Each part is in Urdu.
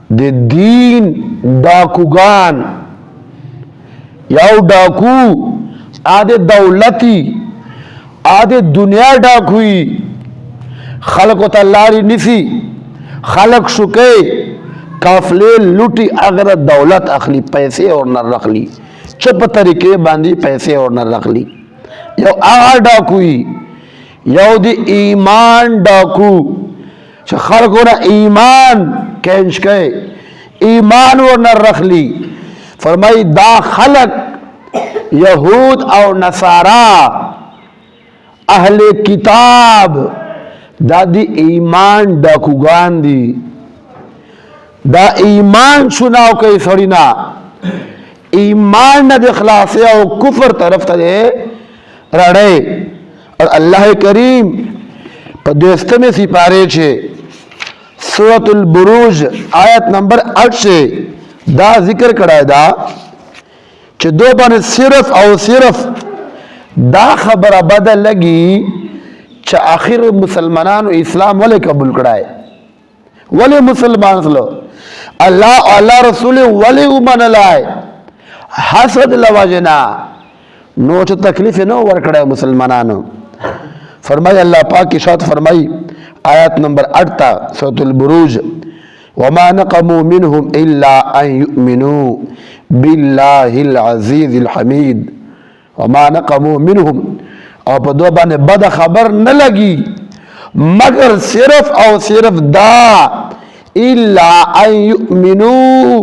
د دین ډاکوګان، یو ډاکو آده دولتی آده دنیا ډاکوئی، خلق ته لاری نسی، خلق شکے قافلے لوٹی، اگر دولت اخلی پیسے اور نہ رخلی، چپ طریقے باندھی پیسے اور نہ رخلی. یو آغا ڈاکوئی، یو دی ایمان ڈاکو، خلقونا ایمان کینچ کے ایمان اور نہ رخلی. فرمائی دا خلق یہود او نصارا اہل کتاب دا دی ایمان ڈاکوگان دی، دا ایمان سناو کئی سڑینا، ایمان نہ دخلاصے او کفر طرف تا دے رڑے. اور اللہ کریم پا دوستمی سپارے چھے سورة البروج آیت نمبر 8 سے دا ذکر کرائی دا چھے دو بان صرف او صرف دا خبر بدل لگی چھے آخر مسلمانان اسلام والے قبول کرائی، ولی مسلمان سلو اللہ و اللہ رسول ولی امن لائے، حسد لواجنا نوچ تکلیف نو ورکڑے مسلمانانو. فرمائی اللہ پاک کی شاعت فرمائی آیت نمبر 8 تا سورة البروج وما نقموا منهم الا ان يؤمنوا باللہ العزیز الحمید. وما نقموا منهم اور پا دو بانے بد خبر نہ لگی مگر صرف او صرف دا الا ان یؤمنوا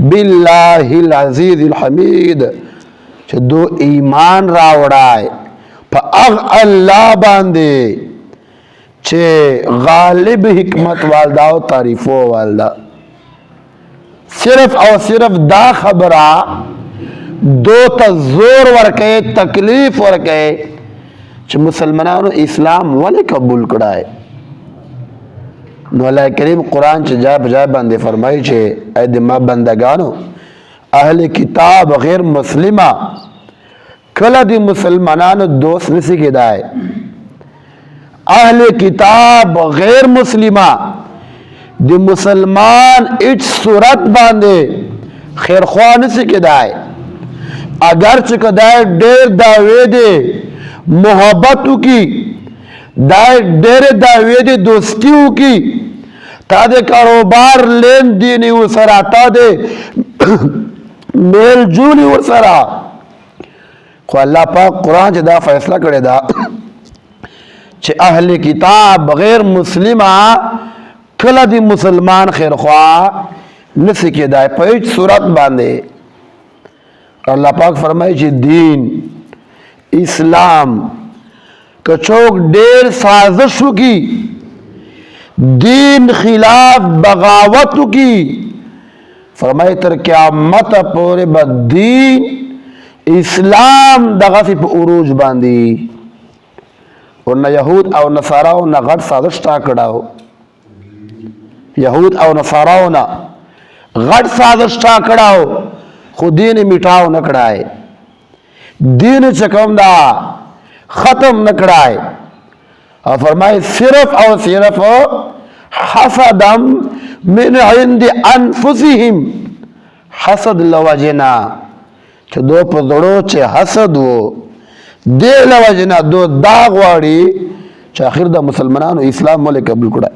باللہ العزیز الحمید، چھے دو ایمان راوڑائے پا اغ اللہ باندے چھے غالب حکمت والدہ و تعریفو والدہ. صرف او صرف دا خبرہ دو تا زور ورکے تکلیف ورکے چھے مسلمانانو اسلام ولی قبول کڑائے. نو اللہ کریم قرآن چھے جائے بجائے باندے فرمائی چھے اے دماغ بندگانو اہل کتاب غیر مسلمہ کلا دی مسلمانانو دوست نسی کے دائے. اہل کتاب غیر مسلمہ دی مسلمان اچ صورت باندے خیر خواہ نسی کے دائے، اگر چکا دائے دیر دعوے دے محبتو کی، دائے دیر دعوے دے دوستیو کی، تا دے کاروبار لین دینی ورسرا، تا دے میل جونی ورسرا. خواہ اللہ پاک قرآن چھ دا فیصلہ کرے دا چھے اہل کتاب غیر مسلمہ کلا دی مسلمان خیر خواہ نسی کے دائے پیچ صورت باندے. اللہ پاک فرمائے چھے دین اسلام کچوک دیر سازشو کی، دین خلاف بغاوتو کی، فرمائے تر قیامت پورے با دین اسلام دغسی پا عروج باندی. ورنہ یہود او نصاراؤ نا غٹ سازش تا کڑاؤ، یہود او نصاراؤ نا غٹ سازش تا کڑاؤ، خود دین مٹاؤ نکڑائے، دین چکم دا ختم نکڑائے. اور فرمائے صرف او صرف حسدم من عند انفسهم، حسد لوجنا چھے دو پزڑو چھے حسد وہ دے لوجنا دو داغ واری چھے آخر دا مسلمانانو اسلام مولے قبول کڑائے.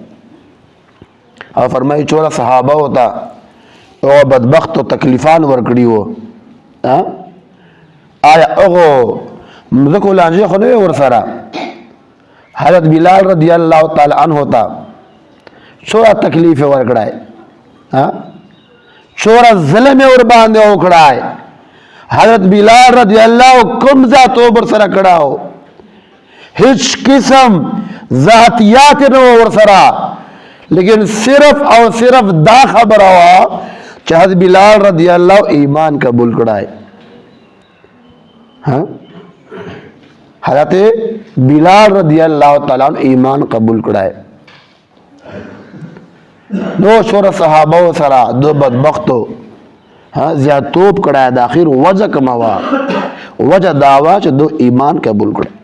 اور فرمائی چورا صحابہ ہوتا او بدبخت و تکلیفان ورکڑی ہو آیا اغو مذکو لانجی خونوے ورسارا حضرت بلال رضی اللہ تعالی عنہ ہوتا چورا تکلیف ورکڑائے، چورا ظلم اور باندے اکڑائے. حضرت بلال رضی اللہ کم ذاتو برسرا کڑاؤ، ہچ قسم ذاتیات نو برسرا، لیکن صرف او صرف دا خبر ہوا کہ حضرت بلال رضی اللہ ایمان قبول کڑائے. حضرت بلال رضی اللہ تعالیٰ ایمان قبول کڑائے. دو شور صحابہ سرا دو بدبختو زیادہ توپ کڑائے داخر وجہ کماوا وجہ دعویٰ چھ دو ایمان قبول کڑائے.